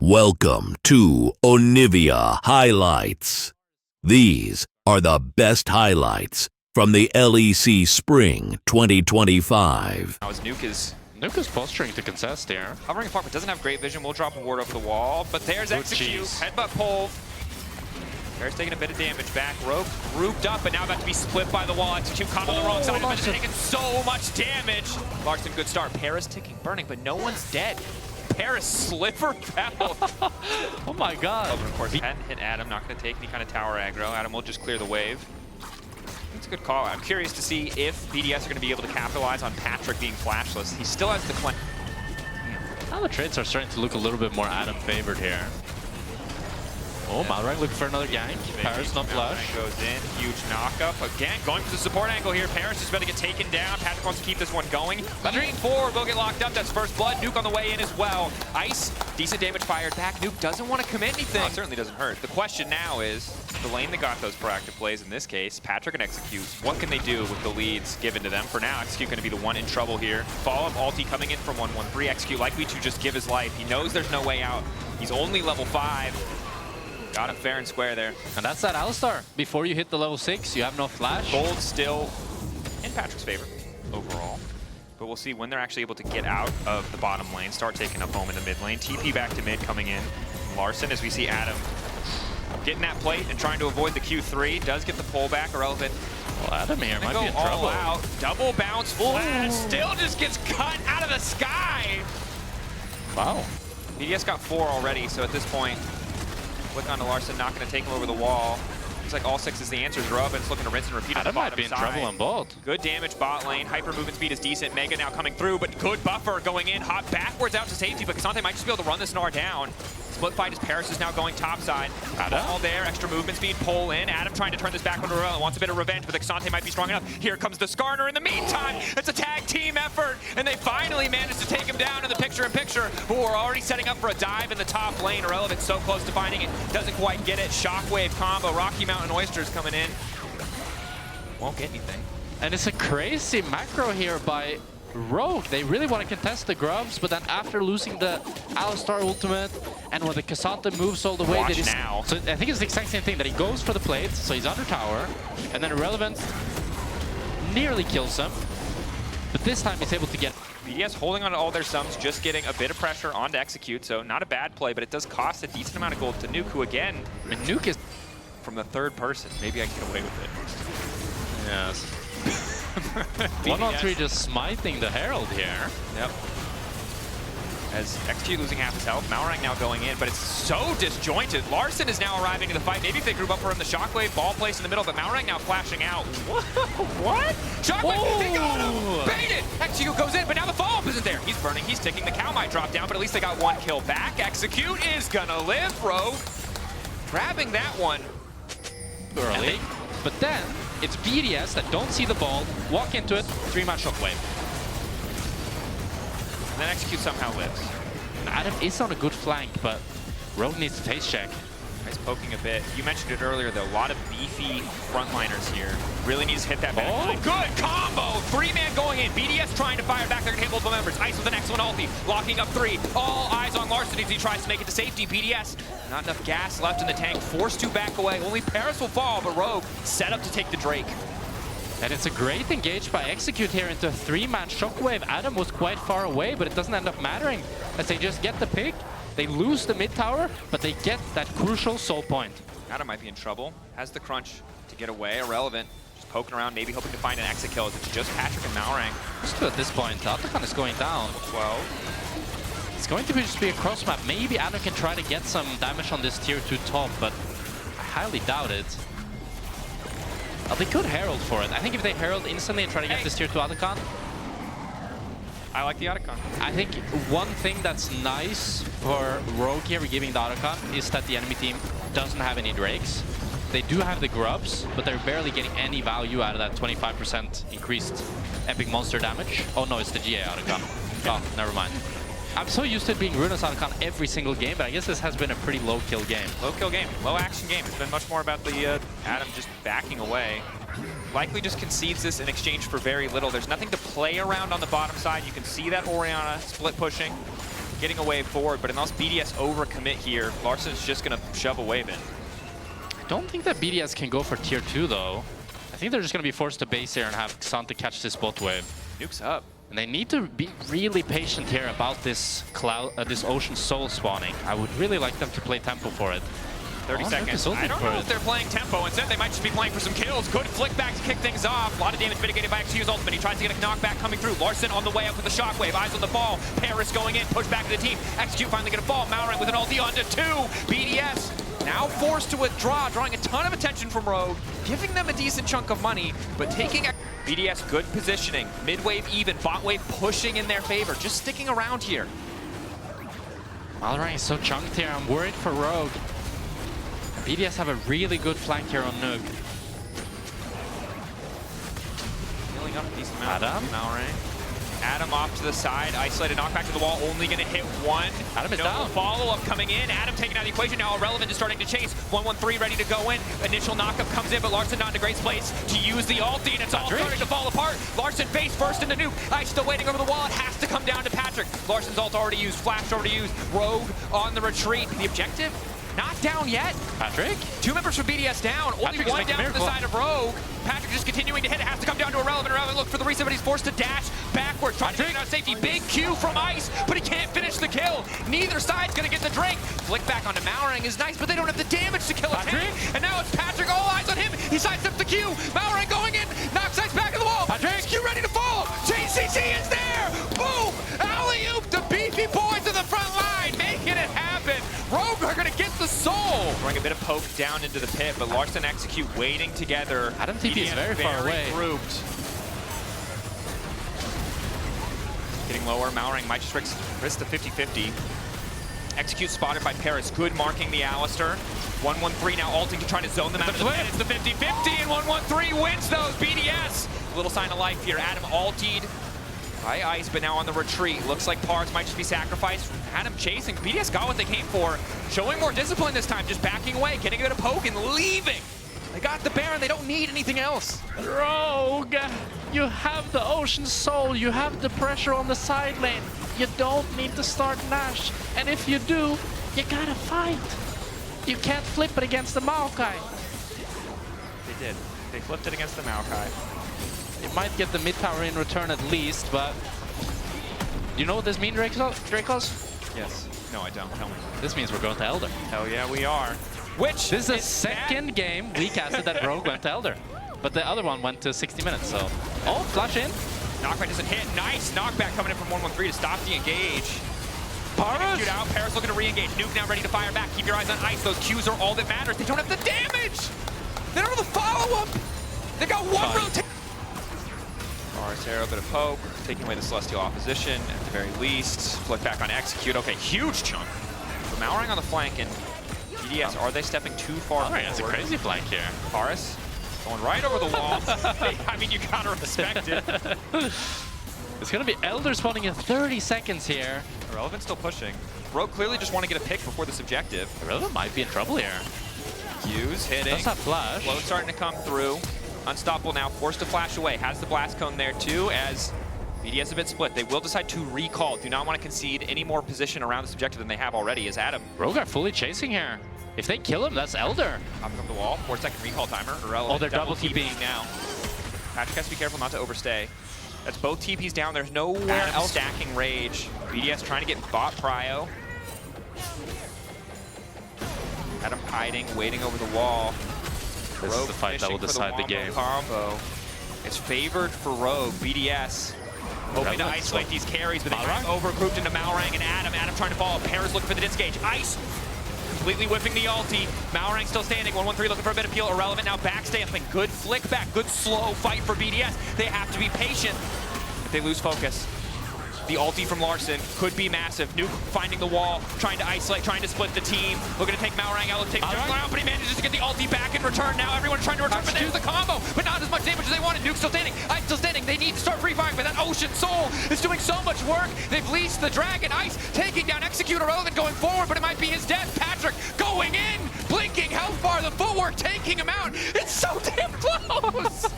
Welcome to Onivia Highlights. These are the best highlights from the LEC Spring 2025. Now as Nuke is posturing to contest here. hovering apart but doesn't have great vision. We'll drop a ward over the wall, but there's Execute. Headbutt pull. Bear's taking a bit of damage back. Rogue grouped up, but now about to be split by the wall. Execute caught on the wrong side of it, taking so much damage. Larson, good start. Paris ticking, burning, but no one's dead. Paris sliver fell. Oh my god. Of course, hadn't hit Adam, not going to take any kind of tower aggro. Adam will just clear the wave. It's a good call. I'm curious to see if BDS are going to be able to capitalize on Patrick being flashless. He still has the claim. Now the trades are starting to look a little bit more Adam favored here. Oh, Malrang looking for another gank. Paris not flash. Goes in, huge knockup. Again, going for the support angle here. Paris is about to get taken down. Patrick wants to keep this one going. Dream 4 will get locked up. That's first blood. Nuke on the way in as well. Ice, decent damage fired back. Nuke doesn't want to commit anything. It certainly doesn't hurt. The question now is, the lane that got those proactive plays, in this case, Patrick and Execute, what can they do with the leads given to them? For now, Execute going to be the one in trouble here. Follow-up ulti coming in from 1-1-3. Execute likely to just give his life. He knows there's no way out. He's only level 5. Got him fair and square there. And that's that Alistar. Before you hit the level 6, you have no flash. Gold still in Patrick's favor overall. But we'll see when they're actually able to get out of the bottom lane, start taking up home in the mid lane. TP back to mid coming in. Larson, as we see Adam getting that plate and trying to avoid the Q3, does get the pullback. Irrelevant. Well, Adam here might be in all trouble. Out. Double bounce flash. Still just gets cut out of the sky. Wow. BDS got 4 already, so at this point, flick onto Larson, not going to take him over the wall. Looks like all 6 is the answer. Robin's looking to rinse and repeat on the bottom might be in side. trouble on both. Good damage bot lane. Hyper movement speed is decent. Mega now coming through, but good buffer going in. Hop backwards out to safety, but Cassante might just be able to run this Gnar down. Split fight as Paris is now going top side. All there, extra movement speed, pull in. Adam trying to turn this back on Rorella. Wants a bit of revenge, but the Cassante might be strong enough. Here comes the Skarner in the meantime. It's a tag team effort, and they finally managed to take him down in the picture-in-picture. But we're already setting up for a dive in the top lane. Irrelevant so close to finding it. Doesn't quite get it. Shockwave combo. Rocky Mountain Oysters coming in. Won't get anything. And it's a crazy macro here by Rogue. They really want to contest the grubs, but then after losing the Alistar ultimate and when the Cassante moves all the way, Watch now. So I think it's the exact same thing, that he goes for the plate, so he's under tower, and then Irrelevant nearly kills him, but this time he's able to get... BDS holding on to all their sums, just getting a bit of pressure on to Execute, so not a bad play, but it does cost a decent amount of gold to Nuke, who again, Nuke is from the third person. Maybe I can get away with it. Yes. 1-on-3 just smiting the Herald here. Yep. As Execute losing half his health, Malrang now going in, but it's so disjointed. Larson is now arriving to the fight. Maybe if they group up for him, the Shockwave ball place in the middle, but Malrang now flashing out. What? Shockwave, they got him! Baited! Execute goes in, but now the follow-up isn't there. He's burning, he's ticking. The cow might drop down, but at least they got 1 kill back. Execute is gonna live, Rogue. Grabbing that one early. But then, it's BDS that don't see the ball, walk into it, 3-man Shockwave. And then Execute somehow lives. Adam is on a good flank, but Rogue needs to face check. He's poking a bit. You mentioned it earlier, though. A lot of beefy frontliners here. Really needs to hit that back. Oh, good combo! 3-man going in. BDS trying to fire back. They're going to hit multiple members. Ice with an excellent ulti. Locking up 3. All eyes on Larson as he tries to make it to safety. BDS, not enough gas left in the tank. Forced to back away. Only Paris will fall, but Rogue set up to take the Drake. And it's a great engage by Execute here into a 3-man Shockwave. Adam was quite far away, but it doesn't end up mattering as they just get the pick. They lose the mid tower, but they get that crucial soul point. Adam might be in trouble. Has the crunch to get away. Irrelevant. Just poking around, maybe hoping to find an exit kill. It's just Patrick and Malrang. Just at this point, Atakan is going down. 12. It's going to just be a cross map. Maybe Adam can try to get some damage on this tier 2 top, but I highly doubt it. They could Herald for it. I think if they Herald instantly and try to get this tier 2 Atakan, I like the Otacon. I think one thing that's nice for Rogue here giving the Otacon is that the enemy team doesn't have any Drakes. They do have the grubs, but they're barely getting any value out of that 25% increased epic monster damage. Oh no, it's the GA Otacon. Oh, never mind. I'm so used to it being Runa's Otacon every single game, but I guess this has been a pretty low kill game. Low kill game, low action game. It's been much more about the Adam just backing away. Likely just concedes this in exchange for very little. There's nothing to play around on the bottom side. You can see that Orianna split pushing. getting a wave forward, but unless BDS overcommit here, Larsen's just going to shove a wave in. I don't think that BDS can go for tier 2 though. I think they're just going to be forced to base here and have Xante catch this bot wave. Nuke's up. And they need to be really patient here about this cloud, this Ocean Soul spawning. I would really like them to play tempo for it. 30 seconds. I don't know if they're playing tempo. Instead, they might just be playing for some kills. Good flick back to kick things off. A lot of damage mitigated by XQ's ultimate. He tries to get a knockback coming through. Larsen on the way up with the shockwave. Eyes on the ball. Paris going in. Push back to the team. XQ finally going to fall. Malrang with an ulti onto 2. BDS now forced to withdraw, drawing a ton of attention from Rogue, giving them a decent chunk of money, but taking BDS good positioning. Mid-wave even. Bot wave pushing in their favor. Just sticking around here. Malrang is so chunked here. I'm worried for Rogue. BDS have a really good flank here on Nuke. Healing up a decent amount. Adam? Malrang. Adam off to the side, isolated knockback to the wall, only going to hit one. Adam is no down. Follow-up coming in. Adam taking out the equation now. Irrelevant is starting to chase. 1-1-3 ready to go in. Initial knockup comes in, but Larsen not in a great place to use the ulti, and it's all starting to fall apart. Larsen face first in the nuke. Ice still waiting over the wall. It has to come down to Patrick. Larsen's ult already used. Flash already used. Rogue on the retreat. The objective? Not down yet. Patrick? 2 members from BDS down. Only one down to the side of Rogue. Patrick just continuing to hit. It has to come down to Irrelevant. Irrelevant look for the reset, but he's forced to dash backwards. Trying to get out of safety. Big Q from Ice, but he can't finish the kill. Neither side's going to get the drink. Flick back onto Malrang is nice, but they don't have the damage to kill a tank. And now it's Patrick. All eyes on him. He sidesteps the Q. Malrang going in. Knocks Ice back in the wall. Patrick. Q ready to fall. JCC is there. Boom. Alley-oop. The beefy boys to the front line. Making it happen. Rogue are going to get the soul. Throwing a bit of poke down into the pit, but Larsen execute waiting together. Adam TP is very far away. Grouped. Getting lower. Malrang might just risk the 50-50. Execute spotted by Paris. Good marking the Alistair. 1-1-3 now ulting to try to zone them out of the pit. It's the 50-50 and 1-1-3 wins those. BDS. Little sign of life here. Adam ultied by Ice, but now on the retreat. Looks like Pars might just be sacrificed. Adam chasing. BDS got what they came for. Showing more discipline this time. Just backing away, getting a bit of poke and leaving. They got the Baron. They don't need anything else. Rogue, you have the Ocean Soul. You have the pressure on the side lane. You don't need to start Nash. And if you do, you gotta fight. You can't flip it against the Maokai. They did. They flipped it against the Maokai. You might get the mid tower in return at least, but you know what this means, Dracos? Yes. No, I don't. Tell me. This means we're going to Elder. Hell yeah, we are. Which this is the second game we casted that Rogue went to Elder, but the other one went to 60 minutes. So, oh, flash in. Knockback doesn't hit. Nice knockback coming in from 1-1-3 to stop the engage. Paris Out. Paris looking to re-engage. Nuke now ready to fire back. Keep your eyes on Ice. Those Qs are all that matters. They don't have the damage. They don't have the follow-up. They got one rotation. Arrow, bit of poke, taking away the Celestial opposition at the very least. Flick back on Execute. Okay, huge chunk. So Malrang on the flank, and BDS, are they stepping too far forward? That's a crazy flank here. Paris going right over the wall. I mean, you gotta respect it. It's gonna be Elder spawning in 30 seconds here. Irrelevant still pushing. Rogue clearly just want to get a pick before this objective. Irrelevant might be in trouble here. Q's hitting. That's not flash. Flow starting to come through. Unstoppable now, forced to flash away. Has the blast cone there too, as BDS a bit split. They will decide to recall. Do not want to concede any more position around this objective than they have already, as Adam. Rogue are fully chasing here. If they kill him, that's Elder. Hopping up the wall, 4-second recall timer. Irrelevant. Oh, they're double TPing now. Patrick has to be careful not to overstay. That's both TPs down. There's nowhere else stacking Rage. BDS trying to get bot prio. Adam hiding, waiting over the wall. This is the fight that will decide the game. Combo. It's favored for Rogue. BDS hoping to isolate these carries, but they got overgrouped into Malrang and Adam. Adam trying to follow. Paris looking for the disengage. Ice completely whiffing the ulti. Malrang still standing. 1-1-3 looking for a bit of peel. Irrelevant now backstamping. Good flick back. Good slow fight for BDS. They have to be patient. If they lose focus. The ulti from Larsen could be massive. Nuke finding the wall, trying to isolate, trying to split the team. Looking to take Malrang out, take out, but he manages to get the ulti back in return. Now everyone's trying to return, but there's the combo, but not as much damage as they wanted. Nuke still standing, Ice still standing. They need to start free firing, but that Ocean Soul is doing so much work. They've leased the Dragon. Ice taking down Execute Irrelevant going forward, but it might be his death. Patrick going in, blinking, how far the footwork taking him out. It's so damn close.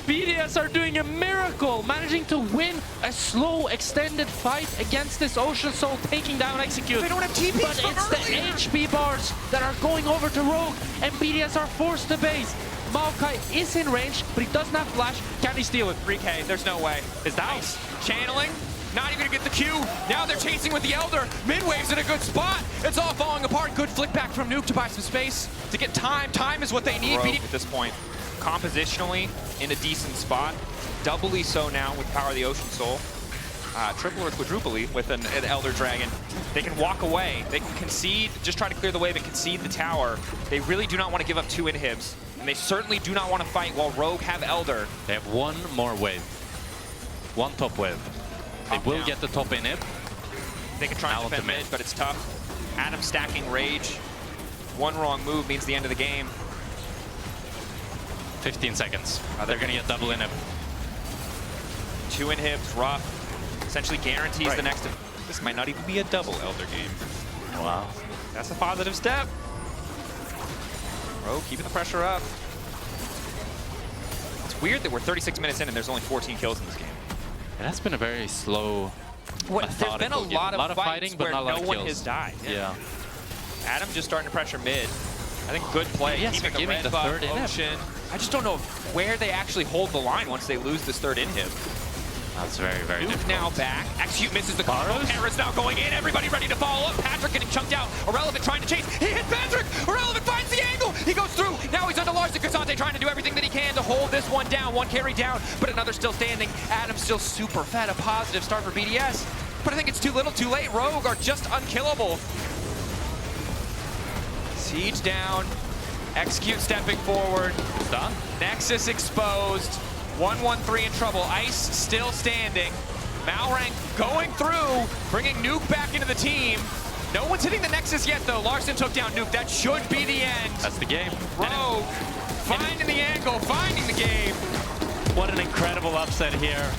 BDS BDS are doing a miracle, managing to win a slow, extended fight against this Ocean Soul, taking down Execute. They don't have TPs But from it's the earlier. HP bars that are going over to Rogue, and BDS are forced to base. Maokai is in range, but he doesn't have flash. Can he steal it? 3K, there's no way. Is that Nice. Channeling, not even gonna get the Q. Now they're chasing with the Elder. Midway's in a good spot. It's all falling apart. Good flick back from Nuke to buy some space to get time. Time is what they need. Rogue at this point, compositionally in a decent spot. Doubly so now with Power of the Ocean Soul. Triple or quadruply with an Elder Dragon. They can walk away. They can concede, just try to clear the wave and concede the tower. They really do not want to give up 2 inhibs. And they certainly do not want to fight while Rogue have Elder. They have one more wave. One top wave. They will get the top inhib. They can try and defend mid, but it's tough. Adam stacking Rage. One wrong move means the end of the game. 15 seconds. They're going to get double inhib. 2 inhibs, rough. Essentially guarantees the next. This might not even be a double Elder game. Wow. That's a positive step. Rogue keeping the pressure up. It's weird that we're 36 minutes in and there's only 14 kills in this game. It has been a very slow, There's been a lot of fighting, but where not a lot no of one kills. has died. Yeah. Adam just starting to pressure mid. I think good play, Yes, keeping the giving red the buff, third inhib. Ocean. I just don't know where they actually hold the line once they lose this 3rd inhib. That's very, very Nuke difficult. now back. Execute misses the combo. Baros? Paris now going in. Everybody ready to follow up. Patrick getting chunked out. Irrelevant trying to chase. He hit Patrick. Irrelevant finds the angle. He goes through. Now he's under Larson. Casante trying to do everything that he can to hold this one down. One carry down, but another still standing. Adam still super fed. A positive start for BDS. But I think it's too little too late. Rogue are just unkillable. Siege down. Execute stepping forward. Done. Nexus exposed. 1-1-3 in trouble. Ice still standing. Malrank going through, bringing Nuke back into the team. No one's hitting the Nexus yet, though. Larson took down Nuke. That should be the end. That's the game. Rogue finding the angle, finding the game. What an incredible upset here.